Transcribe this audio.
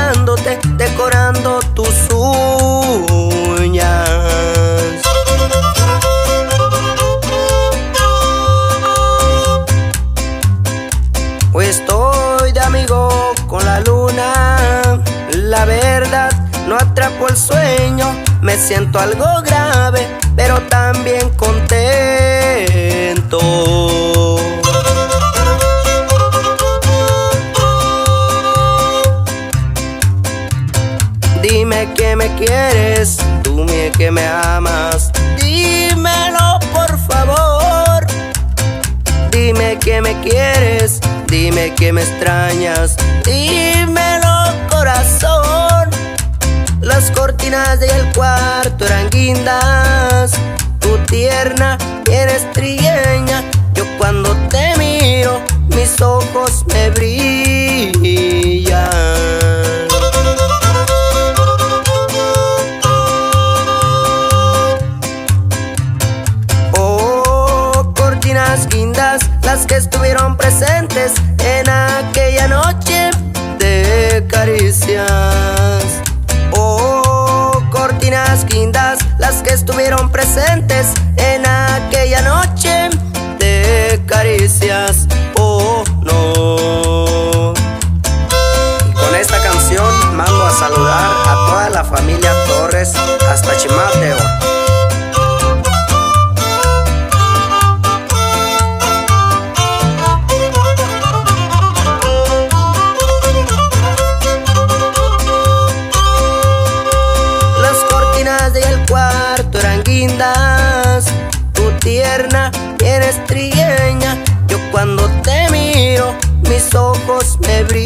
mirándote, decorando tus uñas. Hoy estoy de amigo con la luna, la verdad no atrapo el sueño. Me siento algo grave, pero también contento. Dime que me quieres, tú que me amas, dímelo por favor. Dime que me quieres, dime que me extrañas, dímelo corazón. Las cortinas del cuarto eran guindas, tú tierna y eres trigueña. Yo cuando te miro, mis ojos me brillan. Oh, cortinas guindas, las que estuvieron presentes en aquella noche de caricias. Oh, cortinas guindas, las que estuvieron presentes en aquella noche de caricias. Oh, no. Y con esta canción mando a saludar a toda la familia Torres hasta Chimateo. Del cuarto eran guindas, tú tierna y eres trigueña. Yo cuando te miro, mis ojos me brillan.